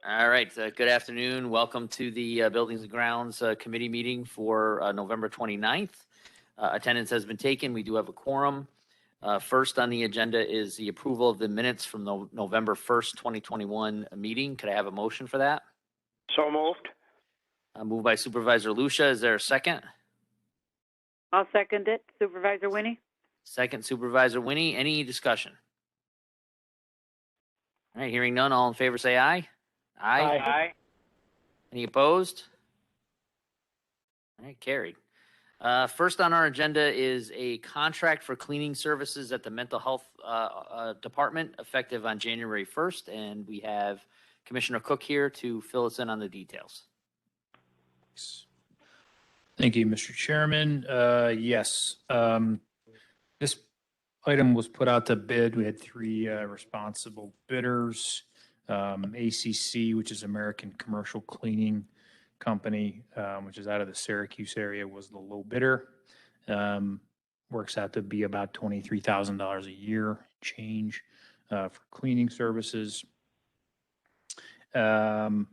All right. Good afternoon. Welcome to the Buildings and Grounds Committee meeting for November 29th. Attendance has been taken. We do have a quorum. First on the agenda is the approval of the minutes from the November 1st, 2021 meeting. Could I have a motion for that? So moved. Moved by Supervisor Lucia. Is there a second? I'll second it. Supervisor Winnie? Second, Supervisor Winnie. Any discussion? All right. Hearing none. All in favor say aye. Aye. Any opposed? All right, carried. First on our agenda is a contract for cleaning services at the Mental Health Department effective on January 1st. And we have Commissioner Cook here to fill us in on the details. Thank you, Mr. Chairman. Yes, this item was put out to bid. We had three responsible bidders. ACC, which is American Commercial Cleaning Company, which is out of the Syracuse area, was the low bidder. Works out to be about $23,000 a year change for cleaning services. And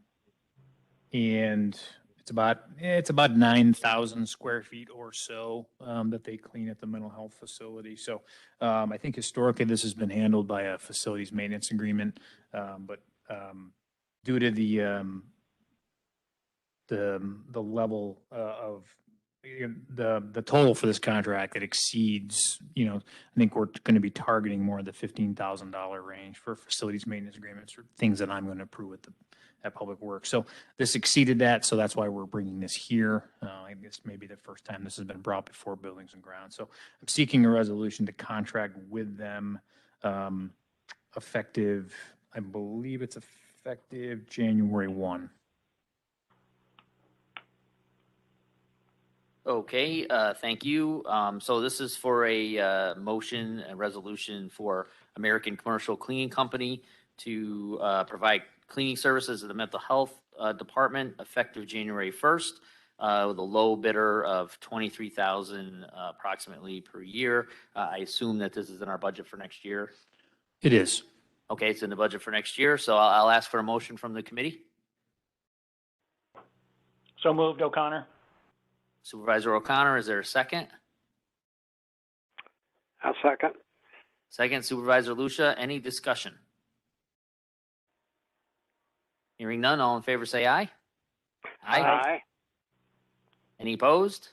it's about 9,000 square feet or so that they clean at the mental health facility. So I think historically this has been handled by a facilities maintenance agreement, but due to the level of the total for this contract, it exceeds, I think we're going to be targeting more of the $15,000 range for facilities maintenance agreements or things that I'm going to approve at Public Works. So this exceeded that, so that's why we're bringing this here. I guess maybe the first time this has been brought before Buildings and Grounds. So I'm seeking a resolution to contract with them effective, I believe it's effective January 1. Okay, thank you. So this is for a motion and resolution for American Commercial Cleaning Company to provide cleaning services at the Mental Health Department effective January 1st with a low bidder of $23,000 approximately per year. I assume that this is in our budget for next year. It is. Okay, it's in the budget for next year, so I'll ask for a motion from the committee. So moved, O'Connor. Supervisor O'Connor, is there a second? I'll second. Second, Supervisor Lucia. Any discussion? Hearing none, all in favor say aye. Aye. Any opposed?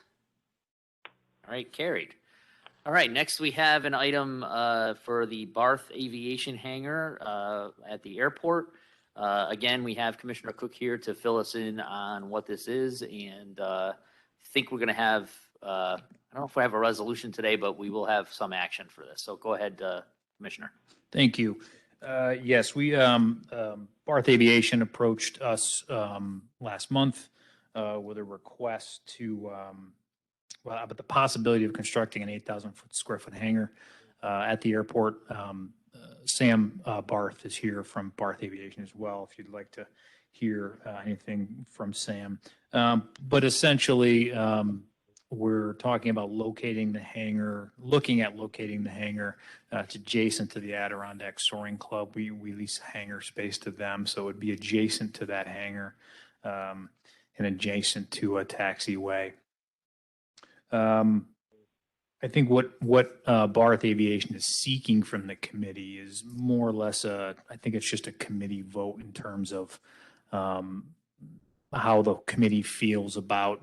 All right, carried. All right, next we have an item for the Barth Aviation Hangar at the airport. Again, we have Commissioner Cook here to fill us in on what this is, and think we're going to have, I don't know if we have a resolution today, but we will have some action for this. So go ahead, Commissioner. Thank you. Yes, we Barth Aviation approached us last month with a request to about the possibility of constructing an 8,000 square foot hangar at the airport. Sam Barth is here from Barth Aviation as well, if you'd like to hear anything from Sam. But essentially, we're talking about looking at locating the hangar. It's adjacent to the Adirondack Soaring Club. We lease hangar space to them, so it would be adjacent to that hangar and adjacent to a taxiway. I think what Barth Aviation is seeking from the committee is more or less I think it's just a committee vote in terms of how the committee feels about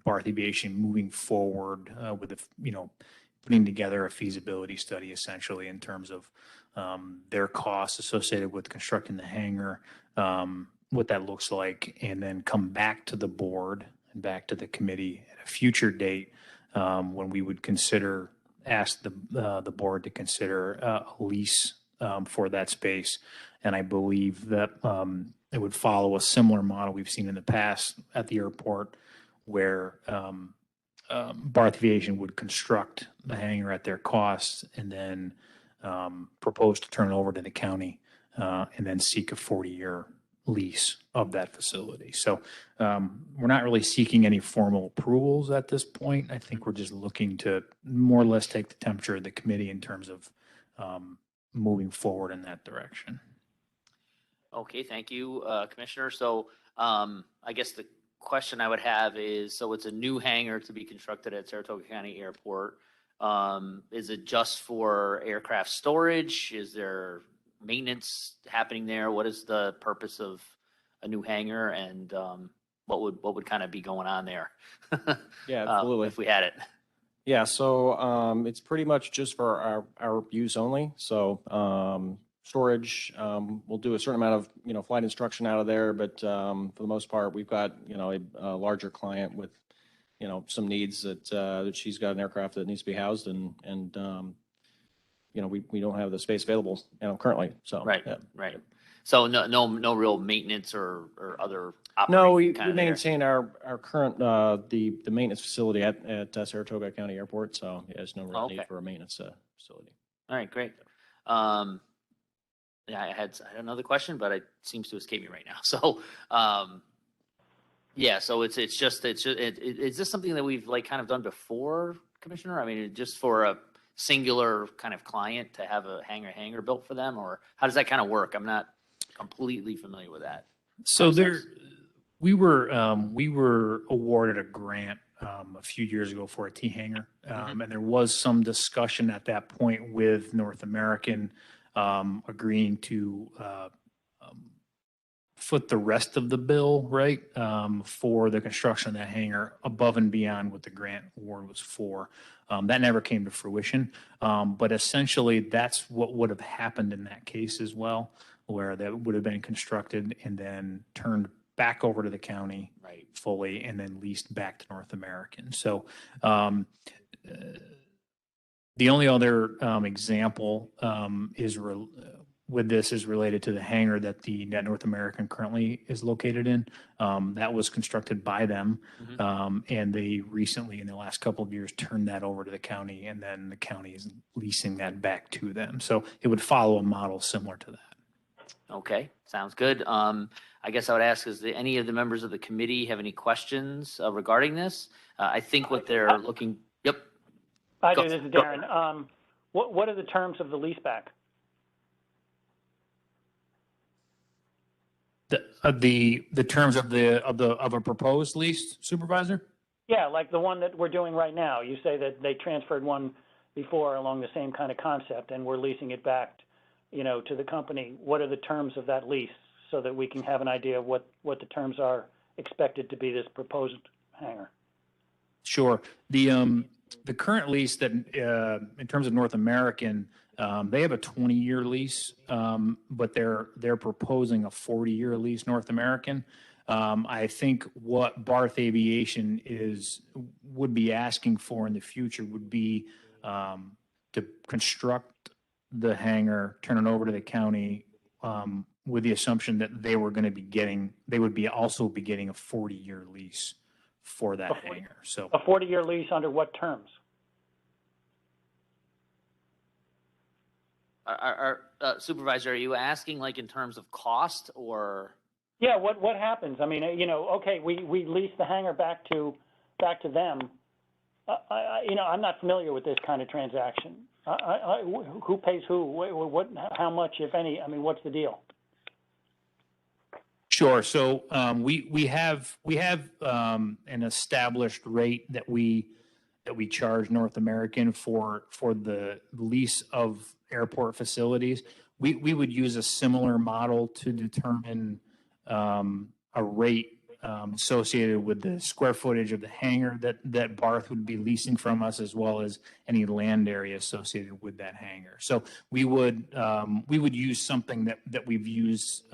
Barth Aviation moving forward with putting together a feasibility study essentially in terms of their costs associated with constructing the hangar, what that looks like, and then come back to the board and back to the committee at a future date when we would ask the board to consider a lease for that space. And I believe that it would follow a similar model we've seen in the past at the airport where Barth Aviation would construct the hangar at their cost and then propose to turn it over to the county and then seek a 40-year lease of that facility. So we're not really seeking any formal approvals at this point. I think we're just looking to more or less take the temperature of the committee in terms of moving forward in that direction. Okay, thank you, Commissioner. So, I guess the question I would have is, so it's a new hangar to be constructed at Saratoga County Airport. Is it just for aircraft storage? Is there maintenance happening there? What is the purpose of a new hangar, and what would kind of be going on there? Yeah, absolutely. If we had it. Yeah, so it's pretty much just for our use only. So storage, we'll do a certain amount of, flight instruction out of there, but for the most part, we've got, a larger client with, some needs that she's got an aircraft that needs to be housed and we don't have the space available, currently. So Right, yeah. right. So no real maintenance or other No, operating we kind of there. maintain our current, the maintenance facility at Saratoga County Airport. So yeah, there's no real need Okay. for a maintenance facility. All right, great. Yeah, I had another question, but it seems to escape me right now. So, yeah, so is this something that we've like kind of done before, Commissioner? I mean, just for a singular kind of client to have a hangar built for them, or how does that kind of work? I'm not completely familiar with that. So process. we were awarded a grant a few years ago for a T hangar, and there was some discussion at that point with North American agreeing to foot the rest of the bill, right, for the construction of that hangar above and beyond what the grant award was for. That never came to fruition, but essentially that's what would have happened in that case as well, where that would have been constructed and then turned back over to the county Right. fully and then leased back to North American. So the only other example with this is related to the hangar that that North American currently is located in. That was constructed by them, and they recently, in the last couple of years, turned that over to the county, and then the county is leasing that back to them. So it would follow a model similar to that. Okay, sounds good. I guess I would ask, is any of the members of the committee have any questions regarding this? I think what they're looking. Yep. I Go- do. This is go. Darren. What are the terms of the leaseback? The terms of a proposed lease, Supervisor? Yeah, like the one that we're doing right now. You say that they transferred one before along the same kind of concept, and we're leasing it back, to the company. What are the terms of that lease so that we can have an idea of what the terms are expected to be this proposed hangar? Sure. The current lease that, in terms of North American, they have a 20-year lease, but they're proposing a 40-year lease, North American. I think what Barth Aviation would be asking for in the future would be to construct the hangar, turn it over to the county, with the assumption that they would also be getting a 40-year lease for that hangar. So A 40-year lease under what terms? Supervisor, are you asking like in terms of cost or? Yeah, what happens? I mean, okay, we lease the hangar back to them. I'm not familiar with this kind of transaction. Who pays who? What? How much, if any? I mean, what's the deal? sure. So we have an established rate that we charge North American for the lease of airport facilities. We would use a similar model to determine a rate associated with the square footage of the hangar that Barth would be leasing from us, as well as any land area associated with that hangar. So we would use something that we've used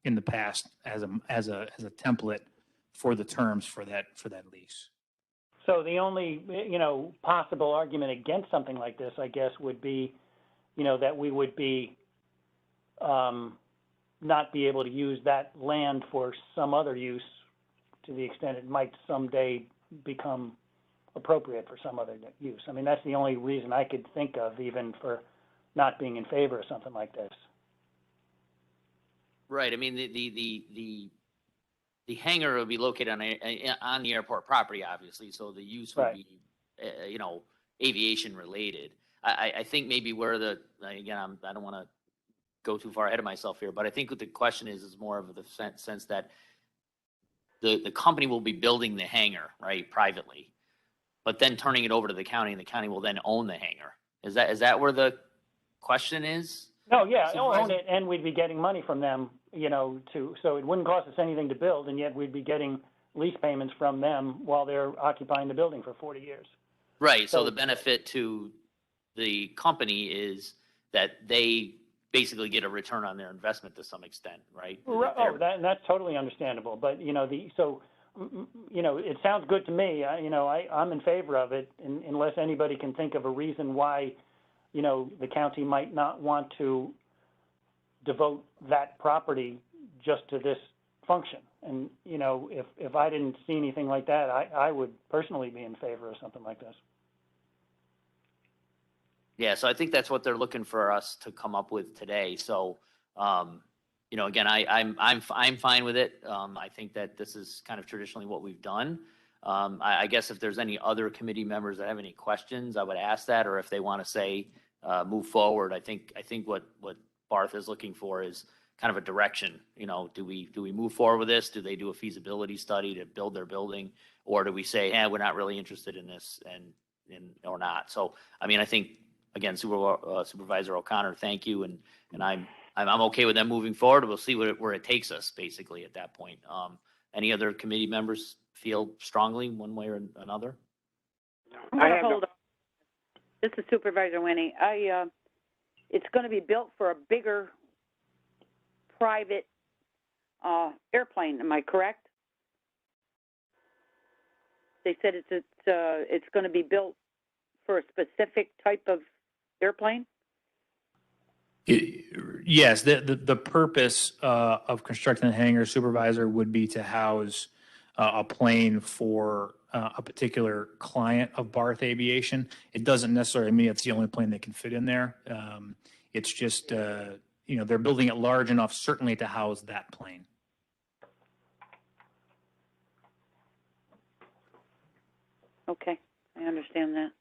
in the past as a template for the terms for that lease. So the only, possible argument against something like this, I guess, would be, that we would be not be able to use that land for some other use to the extent it might someday become appropriate for some other use. I mean, that's the only reason I could think of, even for not being in favor of something like this. Right. I mean, the hangar would be located on the airport property, obviously, so the use would Right. be, aviation related. I think maybe where again, I don't want to go too far ahead of myself here, but I think what the question is more of the sense that the company will be building the hangar, right, privately, but then turning it over to the county, and the county will then own the hangar. Is that where the question is? No, yeah, they'll own Supervisor? it, and we'd be getting money from them, so it wouldn't cost us anything to build, and yet we'd be getting lease payments from them while they're occupying the building for 40 years. Right. So So- the benefit to the company is that they basically get a return on their investment to some extent, right? Oh, that's totally understandable, but, it sounds good to me. I'm in favor of it, unless anybody can think of a reason why, the county might not want to devote that property just to this function. And, if I didn't see anything like that, I would personally be in favor of something like this. Yeah, so I think that's what they're looking for us to come up with today. So, again, I'm fine with it. I think that this is kind of traditionally what we've done. I guess if there's any other committee members that have any questions, I would ask that, or if they want to say move forward. I think what Barth is looking for is kind of a direction. Do we move forward with this? Do they do a feasibility study to build their building, or do we say, we're not really interested in this and or not? So, I mean, I think. Again, Supervisor O'Connor, thank you, and I'm okay with them moving forward. We'll see where it takes us, basically, at that point. Any other committee members feel strongly one way or another? Hold on. This is Supervisor Winnie. It's going to be built for a bigger private airplane. Am I correct? They said it's going to be built for a specific type of airplane? Yes, the purpose of constructing the hangar, Supervisor, would be to house a plane for a particular client of Barth Aviation. It doesn't necessarily mean it's the only plane that can fit in there. It's just, they're building it large enough certainly to house that plane. Okay, I understand that.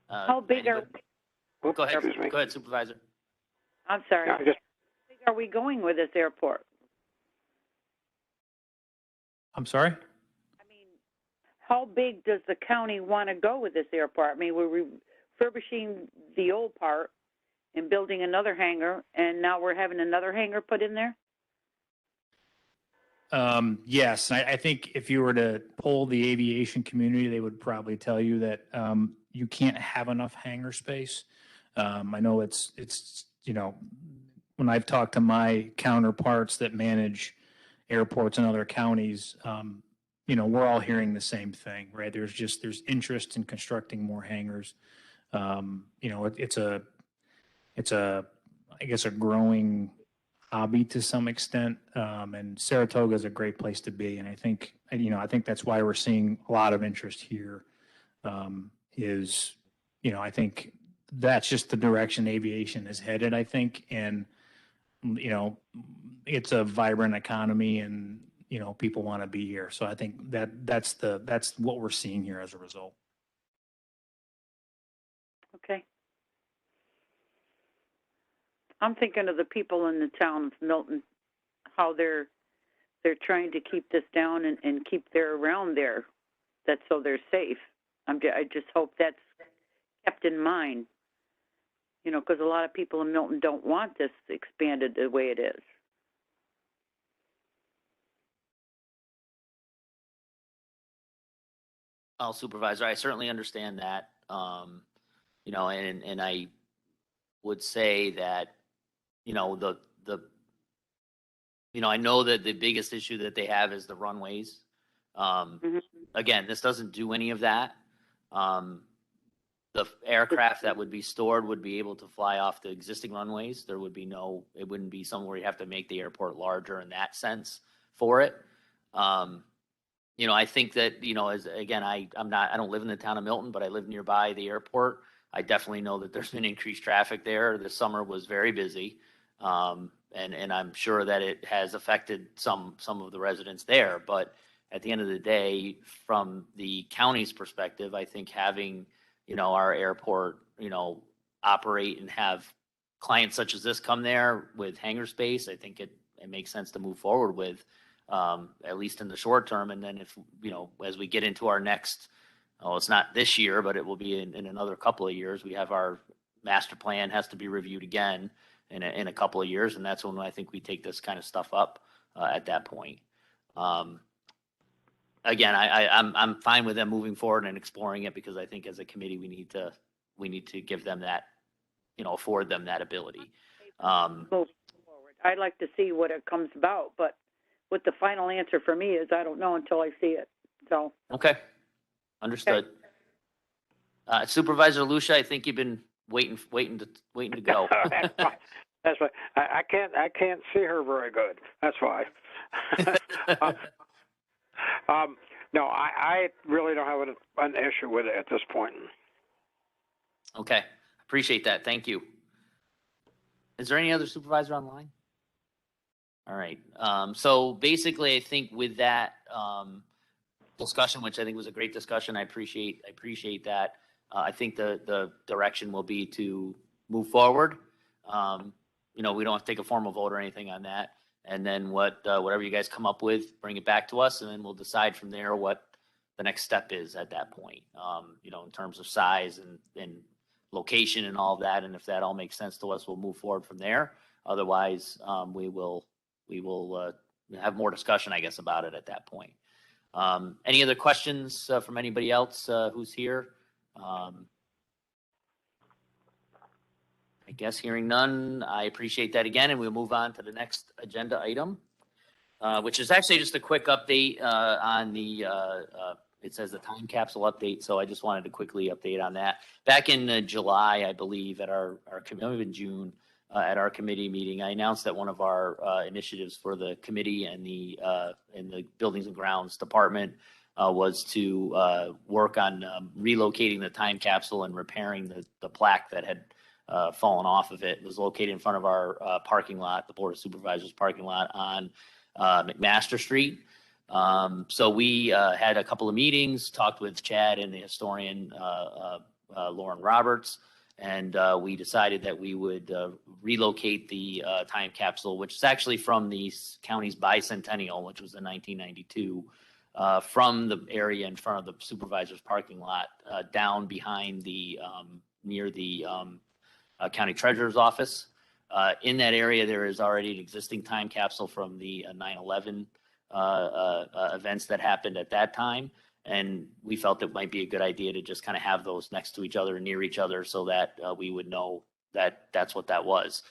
How big are? Go ahead. Excuse me. Go ahead, Supervisor. I'm sorry. Yeah, How big are we going with this airport? I'm sorry? I mean, how big does the county want to go with this airport? I mean, we're refurbishing the old part and building another hangar, and now we're having another hangar put in there? Yes, I think if you were to poll the aviation community, they would probably tell you that you can't have enough hangar space. I know it's when I've talked to my counterparts that manage airports in other counties, we're all hearing the same thing, right? There's interest in constructing more hangars. It's I guess a growing hobby to some extent, and Saratoga is a great place to be. And I think that's why we're seeing a lot of interest here. I think that's just the direction aviation is headed, I think. And, it's a vibrant economy and, people want to be here. So I think that's what we're seeing here as a result. Okay. I'm thinking of the people in the town of Milton, how they're trying to keep this down and keep their around there, so they're safe. I just hope that's kept in mind, because a lot of people in Milton don't want this expanded the way it is. Well, Supervisor, I certainly understand that. And I would say that, I know that the biggest issue that they have is the runways. Again, this doesn't do any of that. The aircraft that would be stored would be able to fly off the existing runways. There would be it wouldn't be somewhere you have to make the airport larger in that sense for it. I think that, I don't live in the town of Milton, but I live nearby the airport. I definitely know that there's been increased traffic there. This summer was very busy. And I'm sure that it has affected some of the residents there. But at the end of the day, from the county's perspective, I think having, our airport operate and have clients such as this come there with hangar space, I think it makes sense to move forward with, at least in the short term. And then if, as we get into our next, it's not this year, but it will be in another couple of years, we have our master plan has to be reviewed again in a couple of years. And that's when I think we take this kind of stuff up at that point. Again, I'm fine with them moving forward and exploring it, because I think as a committee, we need to give them that, afford them that ability. Moving forward. I'd like to see what it comes about, but what the final answer for me is, I don't know until I see it. So. Okay. Understood. Supervisor Lucia, I think you've been waiting to go. That's why I can't see her very good. That's why. No, I really don't have an issue with it at this point. Okay. Appreciate that. Thank you. Is there any other supervisor online? All right. So basically, I think with that discussion, which I think was a great discussion, I appreciate that. I think the direction will be to move forward. We don't have to take a formal vote or anything on that. And then whatever you guys come up with, bring it back to us, and then we'll decide from there what the next step is at that point. In terms of size and location and all of that. And if that all makes sense to us, we'll move forward from there. Otherwise, we will have more discussion, I guess, about it at that point. Any other questions from anybody else who's here? I guess hearing none, I appreciate that again, and we'll move on to the next agenda item, which is actually just a quick update on the, it says the time capsule update, so I just wanted to quickly update on that. Back in July, I believe, at our maybe in June, at our committee meeting, I announced that one of our initiatives for the committee and the Buildings and Grounds Department was to work on relocating the time capsule and repairing the plaque that had fallen off of it. It was located in front of our parking lot, the Board of Supervisors parking lot on McMaster Street. So we had a couple of meetings, talked with Chad and the historian Lauren Roberts, and we decided that we would relocate the time capsule, which is actually from the county's bicentennial, which was in 1992, from the area in front of the supervisor's parking lot down behind the near the county treasurer's office. In that area, there is already an existing time capsule from the 9/11 events that happened at that time. And we felt it might be a good idea to just kind of have those next to each other, near each other, so that we would know that that's what that was.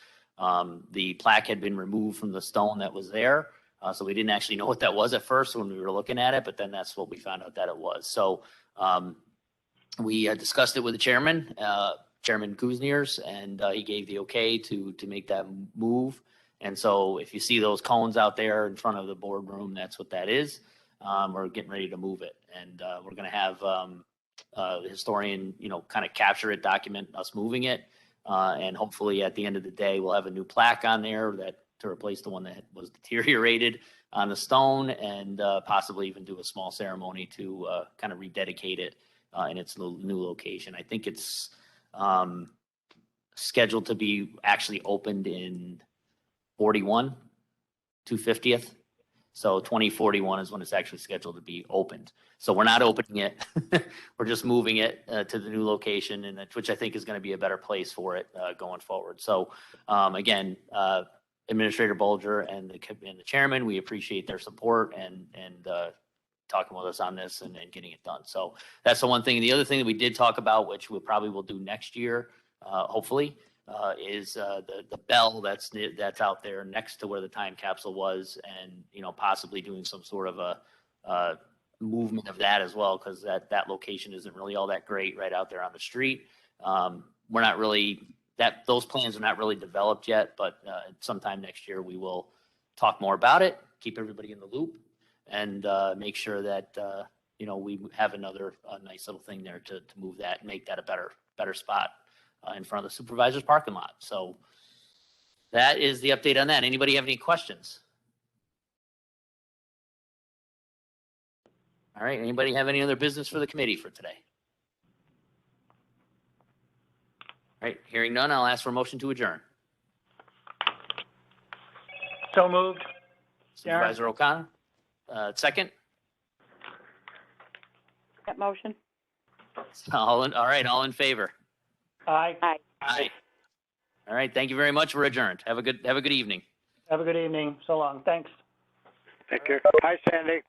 The plaque had been removed from the stone that was there. So we didn't actually know what that was at first when we were looking at it, but then that's what we found out that it was. So we discussed it with the chairman, Chairman Kuzniers, and he gave the okay to make that move. And so if you see those cones out there in front of the boardroom, that's what that is. We're getting ready to move it, and we're going to have the historian, kind of capture it, document us moving it, and hopefully at the end of the day, we'll have a new plaque on there to replace the one that was deteriorated on the stone, and possibly even do a small ceremony to kind of rededicate it in its new location. I think it's scheduled to be actually opened in 250th. So 2041 is when it's actually scheduled to be opened. So we're not opening it. We're just moving it to the new location, and which I think is going to be a better place for it going forward. So again, Administrator Bolger and the chairman, we appreciate their support and talking with us on this and getting it done. So that's the one thing. The other thing that we did talk about, which we probably will do next year, hopefully, is the bell that's out there next to where the time capsule was, and possibly doing some sort of a movement of that as well, because that location isn't really all that great right out there on the street. We're not really those plans are not really developed yet, but sometime next year we will talk more about it, keep everybody in the loop, and make sure that we have another nice little thing there to move that and make that a better spot in front of the supervisor's parking lot. So that is the update on that. Anybody have any questions? All right. Anybody have any other business for the committee for today? right, hearing none, I'll ask for a motion to adjourn. So moved. Darren? Supervisor O'Connor, second? That motion? All right, all in favor? Aye. Aye. Aye. All right, thank you very much. We're adjourned. Have a good evening. Have a good evening. So long. Thanks. Take care. Hi, Sandy.